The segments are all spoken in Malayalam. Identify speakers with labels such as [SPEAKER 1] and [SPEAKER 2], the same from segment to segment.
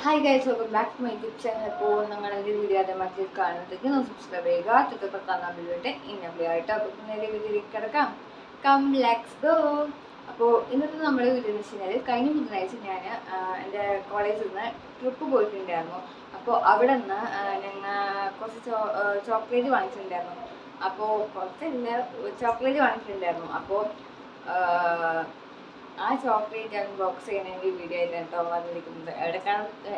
[SPEAKER 1] Hi guys, welcome back to my YouTube channel. അപ്പോൾ നിങ്ങളുടെ വീഡിയോ ആദ്യമാക്കി കാണുന്നതെങ്കിൽ ഒന്ന് സബ്സ്ക്രൈബ് ചെയ്യുക. തൊട്ടപ്പുറത്താണ് വീഡിയോയുടെ ഇന്നവിളിയായിട്ട് അപ്പോൾ നേരെ വീഡിയോയിലേക്ക് കിടക്കാം. Come let's go. അപ്പോൾ ഇന്നത്തെ നമ്മുടെ വീഡിയോ എന്ന് വെച്ച് കഴിഞ്ഞാൽ കഴിഞ്ഞ ബുധനാഴ്ച ഞാൻ എൻ്റെ കോളേജിൽ നിന്ന് ട്രിപ്പ് പോയിട്ടുണ്ടായിരുന്നു. അപ്പോൾ അവിടെ നിന്ന് ഞങ്ങൾ കുറച്ച് ചോക്ലേറ്റ് വാങ്ങിച്ചിട്ടുണ്ടായിരുന്നു. അപ്പോൾ കുറച്ചല്ല, ചോക്ലേറ്റ് വാങ്ങിച്ചിട്ടുണ്ടായിരുന്നു. അപ്പോൾ ആ ചോക്ലേറ്റ് അൺബോക്സ് ചെയ്യണമെങ്കിൽ വീഡിയോ ആയിട്ട് കേട്ടോ വന്നിരിക്കുന്നത്.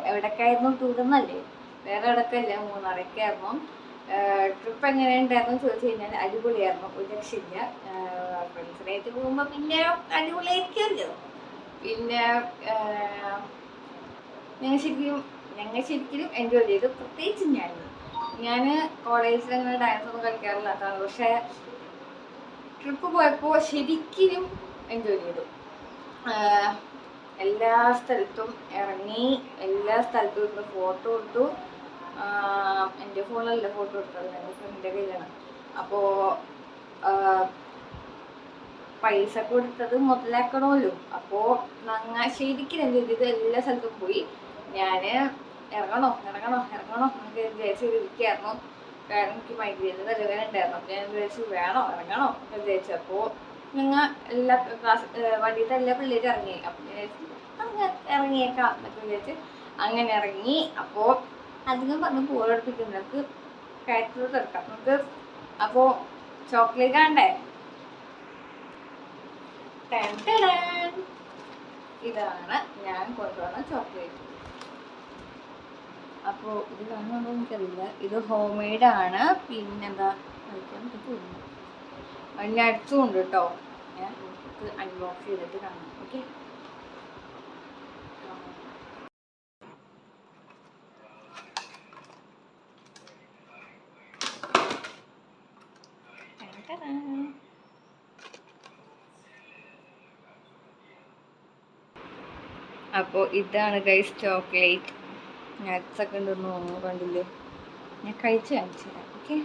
[SPEAKER 1] എവിടേക്കായിരുന്നു ടൂറെന്നല്ലേ, വേറെ എവിടേക്കല്ല, മൂന്നാറൊക്കെയായിരുന്നു. ട്രിപ്പ് എങ്ങനെയുണ്ടായിരുന്നു ചോദിച്ചു കഴിഞ്ഞാൽ അടിപൊളിയായിരുന്നു, ഒരു രക്ഷയില്ല. ഫ്രണ്ട്സിനായിട്ട് പോകുമ്പോൾ പിന്നെ അടിപൊളിയായിരിക്കുമല്ലോ. പിന്നെ ഞങ്ങൾ ശരിക്കും എൻജോയ് ചെയ്തു. പ്രത്യേകിച്ച് ഞാൻ കോളേജിൽ അങ്ങനെ ഡാൻസ് ഒന്നും കളിക്കാറില്ലാത്തതാണ്. പക്ഷേ ട്രിപ്പ് പോയപ്പോൾ ശരിക്കും എൻജോയ് ചെയ്തു. എല്ലാ സ്ഥലത്തും ഇറങ്ങി, എല്ലാ സ്ഥലത്തും ഇരുന്ന് ഫോട്ടോ എടുത്തു. എൻ്റെ ഫോണിലല്ല ഫോട്ടോ എടുത്തത്, എൻ്റെ ഫ്രണ്ടിൻ്റെ കയ്യിലാണ്. അപ്പോൾ പൈസ കൊടുത്തത് മുതലാക്കണമല്ലോ. അപ്പോൾ ശരിക്കും എന്ത് ചെയ്തത്, എല്ലാ സ്ഥലത്തും പോയി. ഞാൻ ഇറങ്ങണോ എന്നൊക്കെ വിചാരിച്ചിരിക്കുകയായിരുന്നു. കാരണം എനിക്ക് മൈഗ്രൈൻ്റെ തലവേദന ഉണ്ടായിരുന്നു. അപ്പോൾ ഞാൻ വിചാരിച്ചു വേണോ ഇറങ്ങണോ എന്ന് വിചാരിച്ചു. അപ്പോൾ ഞങ്ങൾ എല്ലാ വണ്ടിയിലത്തെ എല്ലാ പിള്ളേരും ഇറങ്ങി. അപ്പം അങ്ങനെ ഇറങ്ങിയേക്കാം എന്നൊക്കെ വിചാരിച്ച് അങ്ങനെ ഇറങ്ങി. അപ്പോൾ അധികം പറഞ്ഞ് പോരടിപ്പിക്കും, നമുക്ക് കയറ്റത്ത് തീർക്കാം നമുക്ക്. അപ്പോൾ ചോക്ലേറ്റ് ആണ്ടേ, ഇതാണ് ഞാൻ കൊണ്ടുവന്ന ചോക്ലേറ്റ്. അപ്പോൾ ഇത് കാണുന്നുണ്ടോ എനിക്കറിയില്ല. ഇത് ഹോം മെയ്ഡാണ്. പിന്നെന്താ കഴിക്കാൻ തോന്നുന്നു, നട്സും ഉണ്ട് കേട്ടോ. ഞാൻ നമുക്ക് അൺബോക്സ് ചെയ്തിട്ട് കാണാം. ഓക്കെ, അപ്പോൾ ഇതാണ് ഗൈസ് ചോക്ലേറ്റ്. നട്സ് ഒക്കെ ഉണ്ടെന്ന് തോന്നുന്നു, കണ്ടില്ലേ? ഞാൻ കഴിച്ച് കാണിച്ചു തരാം. ഓക്കെ,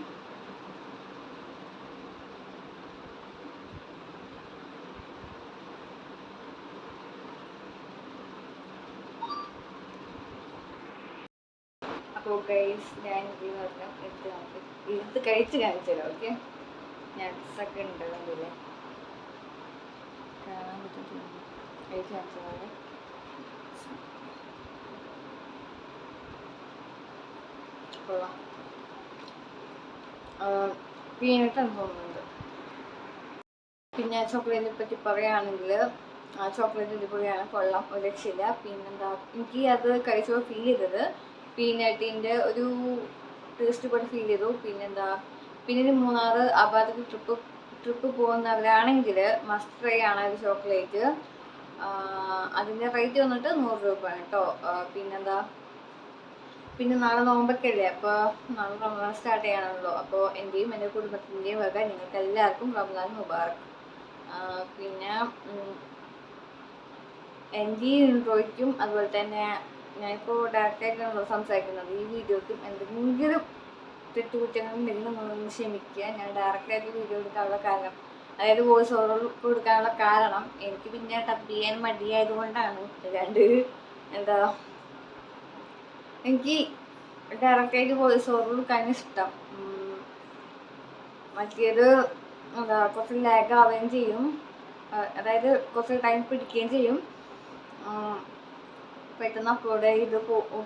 [SPEAKER 1] അപ്പോൾ ഗൈസ് ഞാൻ എടുത്ത് കഴിച്ച് കാണിച്ചു തരാം. ഓക്കെ, നട്സൊക്കെ ഉണ്ട്, കണ്ടില്ലേ? കാണാൻ പറ്റും, കഴിച്ച് കാണിച്ചു തരാം. പീനട്ടാണ് തോന്നുന്നുണ്ട്. പിന്നെ ചോക്ലേറ്റിനെ പറ്റി പറയുകയാണെങ്കിൽ ചോക്ലേറ്റ് അടിപൊളിയാണ്, കൊള്ളാം, ഒരു രക്ഷയില്ല. പിന്നെന്താ, എനിക്ക് അത് കഴിച്ചപ്പോൾ ഫീൽ ചെയ്തത് പീനട്ടിൻ്റെ ഒരു ടേസ്റ്റ് പോലെ ഫീൽ ചെയ്തു. പിന്നെന്താ, പിന്നെ മൂന്നാറ് ആ ഭാഗത്തേക്ക് ട്രിപ്പ് പോകുന്നവരാണെങ്കിൽ മസ്റ്റ് ട്രൈ ആണ് ഒരു ചോക്ലേറ്റ്. അതിൻ്റെ റേറ്റ് വന്നിട്ട് 100 രൂപയാണ് കേട്ടോ. പിന്നെന്താ, പിന്നെ നാളെ നോമ്പൊക്കെ അല്ലേ, അപ്പോൾ നാളെ റമദാൻ സ്റ്റാർട്ട് ചെയ്യാണല്ലോ. അപ്പോൾ എൻ്റെയും എൻ്റെ കുടുംബത്തിൻ്റെയും വക നിങ്ങൾക്ക് എല്ലാവർക്കും റമദാൻ മുബാറക്. പിന്നെ എൻ്റെ ഇൻട്രോയ്ക്കും അതുപോലെ തന്നെ ഞാനിപ്പോൾ ഡയറക്റ്റായിട്ടാണല്ലോ സംസാരിക്കുന്നത്, ഈ വീഡിയോയ്ക്കും എന്തെങ്കിലും തെറ്റുകുറ്റങ്ങളുണ്ടെങ്കിൽ നിങ്ങളൊന്ന് ക്ഷമിക്കുക. ഞാൻ ഡയറക്റ്റായിട്ട് വീഡിയോ എടുക്കാനുള്ള കാരണം, അതായത് വോയിസ് ഓവർ കൊടുക്കാനുള്ള കാരണം എനിക്ക് പിന്നെ ടപ്പ് ചെയ്യാൻ മടിയായതുകൊണ്ടാണ്. എന്താ, എനിക്ക് ഡയറക്റ്റായിട്ട് വോയിസ് ഓവർ കൊടുക്കാൻ ഇഷ്ടം. മറ്റേത് എന്താ കുറച്ച് ലാഗ് ആവുകയും ചെയ്യും, അതായത് കുറച്ച് ടൈം പിടിക്കുകയും ചെയ്യും. പെട്ടെന്ന് അപ്ലോഡ് ചെയ്ത്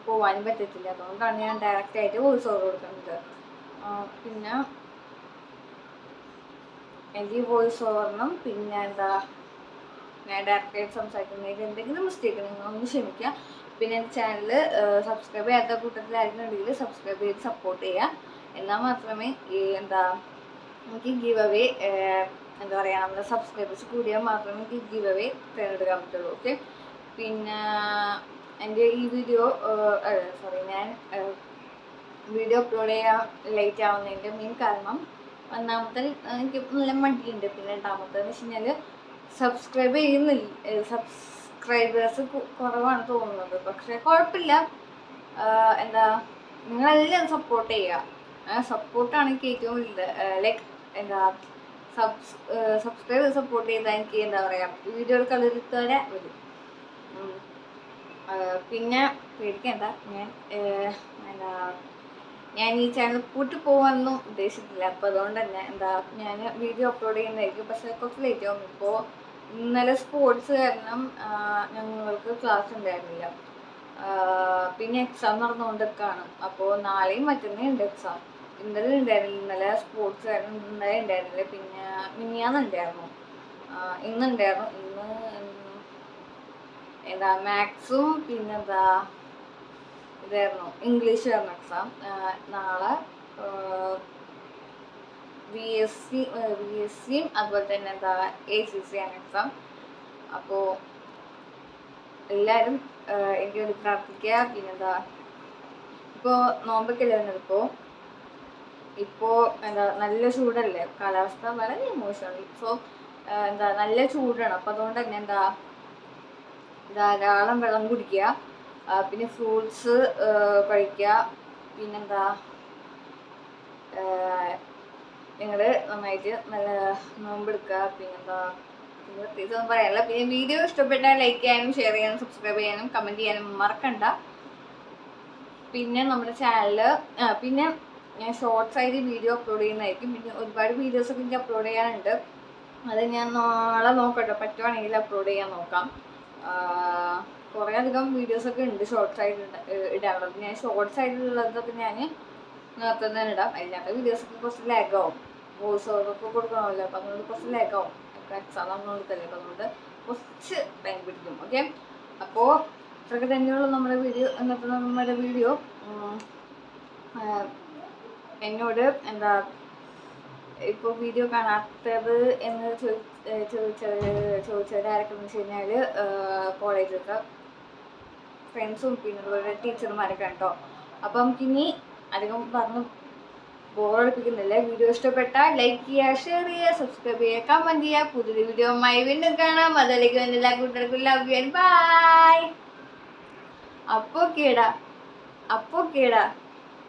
[SPEAKER 1] പോവാനും പറ്റത്തില്ല. അതുകൊണ്ടാണ് ഞാൻ ഡയറക്റ്റായിട്ട് വോയിസ് ഓവർ കൊടുക്കുന്നത്. പിന്നെ എനിക്ക് ഈ വോയിസ് ഓവറിനും പിന്നെ എന്താ ഞാൻ ഡയറക്റ്റായിട്ട് സംസാരിക്കുന്നതിൽ എന്തെങ്കിലും മിസ്റ്റേക്ക് നിങ്ങളൊന്ന് ക്ഷമിക്കുക. പിന്നെ എൻ്റെ ചാനൽ സബ്സ്ക്രൈബ് ചെയ്യാത്ത കൂട്ടത്തിലായിരുന്നുണ്ടെങ്കിൽ സബ്സ്ക്രൈബ് ചെയ്ത് സപ്പോർട്ട് ചെയ്യുക. എന്നാൽ മാത്രമേ എന്താ എനിക്ക് ഗീവ് അവേ എന്താ പറയുക, നമ്മുടെ സബ്സ്ക്രൈബേഴ്സ് കൂടിയാൽ മാത്രമേ എനിക്ക് ഗീവ് അവേ തിരഞ്ഞെടുക്കാൻ പറ്റുള്ളൂ. ഓക്കെ, പിന്നെ എൻ്റെ ഈ വീഡിയോ ഞാൻ വീഡിയോ അപ്ലോഡ് ചെയ്യാൻ ലേറ്റ് ആവുന്നതിൻ്റെ മെയിൻ കാരണം ഒന്നാമത്തെ എനിക്ക് നല്ല മടിയുണ്ട്. പിന്നെ രണ്ടാമത്തേന്ന് വെച്ച് കഴിഞ്ഞാൽ സബ്സ്ക്രൈബേഴ്സ് കുറവാണ് തോന്നുന്നത്. പക്ഷേ കുഴപ്പമില്ല, എന്താ നിങ്ങളെല്ലാം സപ്പോർട്ട് ചെയ്യുക. സപ്പോർട്ടാണ് എനിക്ക് ഏറ്റവും വലുത്. ലൈക്ക് എന്താ സബ്സ്ക്രൈബ് സപ്പോർട്ട് ചെയ്താൽ എനിക്ക് എന്താ പറയുക, വീഡിയോ കളരുത്തോടെ വരും. പിന്നെ പേടിക്കണ്ട, എന്താ ഞാൻ ഈ ചാനൽ കൂട്ടി പോകാനൊന്നും ഉദ്ദേശിച്ചിട്ടില്ല. അപ്പോൾ അതുകൊണ്ട് തന്നെ ഞാൻ വീഡിയോ അപ്ലോഡ് ചെയ്യുന്നതായിരിക്കും. പക്ഷേ കുറച്ച് ലേറ്റ് ആവും. ഇപ്പോൾ ഇന്നലെ സ്പോർട്സ് കാരണം ഞങ്ങൾക്ക് ക്ലാസ് ഉണ്ടായിരുന്നില്ല. പിന്നെ എക്സാം നടന്നുകൊണ്ടൊക്കെയാണ്. അപ്പോൾ നാളെയും മറ്റന്നേ ഉണ്ട് എക്സാം. ഇന്നലെ ഉണ്ടായിരുന്നില്ല. ഇന്നലെ സ്പോർട്സ് കാരണം ഇന്നലെ ഉണ്ടായിരുന്നില്ല. പിന്നെ മിനിയാന്നുണ്ടായിരുന്നു, ഇന്നുണ്ടായിരുന്നു. ഇന്ന് മാത്സും പിന്നെന്താ ഇതായിരുന്നു, ഇംഗ്ലീഷ് ആയിരുന്നു എക്സാം. നാളെ VSCയും അതുപോലെ തന്നെ ACC ആണ് എക്സാം. അപ്പോൾ എല്ലാവരും എനിക്ക് വേണ്ടി പ്രാർത്ഥിക്കുക. ഇപ്പോൾ നോമ്പൊക്കെ അല്ലായിരുന്നു. ഇപ്പോൾ നല്ല ചൂടല്ലേ, കാലാവസ്ഥ വളരെ മോശമാണ്. ഇപ്പോൾ നല്ല ചൂടാണ്. അപ്പോൾ അതുകൊണ്ട് തന്നെ ധാരാളം വെള്ളം കുടിക്കുക, പിന്നെ ഫ്രൂട്ട്സ് കഴിക്കുക. നിങ്ങൾ നന്നായിട്ട് നല്ല നോമ്പെടുക്കുക. പ്രത്യേകിച്ചൊന്നും പറയാനില്ല. പിന്നെ വീഡിയോ ഇഷ്ടപ്പെട്ടാൽ ലൈക്ക് ചെയ്യാനും ഷെയർ ചെയ്യാനും സബ്സ്ക്രൈബ് ചെയ്യാനും കമൻറ്റ് ചെയ്യാനും മറക്കണ്ട. പിന്നെ നമ്മുടെ ചാനൽ പിന്നെ ഞാൻ ഷോർട്സ് ആയിട്ട് വീഡിയോ അപ്ലോഡ് ചെയ്യുന്നതായിരിക്കും. പിന്നെ ഒരുപാട് വീഡിയോസൊക്കെ എനിക്ക് അപ്ലോഡ് ചെയ്യാനുണ്ട്. അത് ഞാൻ നാളെ നോക്കട്ടെ, പറ്റുവാണെങ്കിൽ അപ്ലോഡ് ചെയ്യാൻ നോക്കാം. കുറേ അധികം വീഡിയോസൊക്കെ ഉണ്ട് ഷോർട്സ് ആയിട്ട് ഇടാനുള്ളത്. ഞാൻ ഷോർട്സ് ആയിട്ടുള്ളതൊക്കെ ഞാൻ നേരത്തെ തന്നെ ഇടാം. അതിനകത്ത് വീഡിയോസൊക്കെ കുറച്ച് ലാഗാവും, വോയിസ് ഓവറൊക്കെ കൊടുക്കണമല്ലോ. അപ്പം അതുകൊണ്ട് കുറച്ച് ലാഗാവും. എക്സാം നമ്മൾ കൊടുക്കല്ലേ, അപ്പം അതുകൊണ്ട് കുറച്ച് ടൈം പിടിക്കും. ഓക്കെ, അപ്പോൾ ഇത്രയൊക്കെ തന്നെയുള്ളൂ നമ്മുടെ വീഡിയോ. എന്നോട് ഇപ്പോൾ വീഡിയോ കാണാത്തത് എന്ന് ചോദിച്ചത് ആരൊക്കെയെന്ന് വെച്ച് കഴിഞ്ഞാൽ കോളേജിലൊക്കെ ഫ്രണ്ട്സും പിന്നെ അതുപോലെ ടീച്ചർമാരൊക്കെ കേട്ടോ. അപ്പം നമുക്കിനി അധികം പറഞ്ഞ് ബോറടിപ്പിക്കുന്നില്ല. വീഡിയോ ഇഷ്ടപ്പെട്ടാൽ ലൈക്ക് ചെയ്യുക, ഷെയർ ചെയ്യുക, സബ്സ്ക്രൈബ് ചെയ്യുക, കമൻറ്റ് ചെയ്യുക. പുതിയൊരു വീഡിയോയുമായി വീണ്ടും കാണാം. അതിലേക്ക് എല്ലാ കൂട്ടുകാർക്കും ലവ് യു ആൻഡ് ബൈ. അപ്പോൾ കേടാ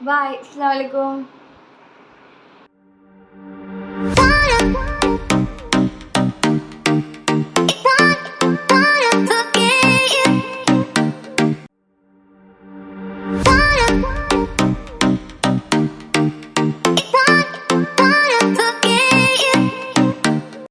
[SPEAKER 1] ബൈ. അസ്സലാമു അലൈക്കും.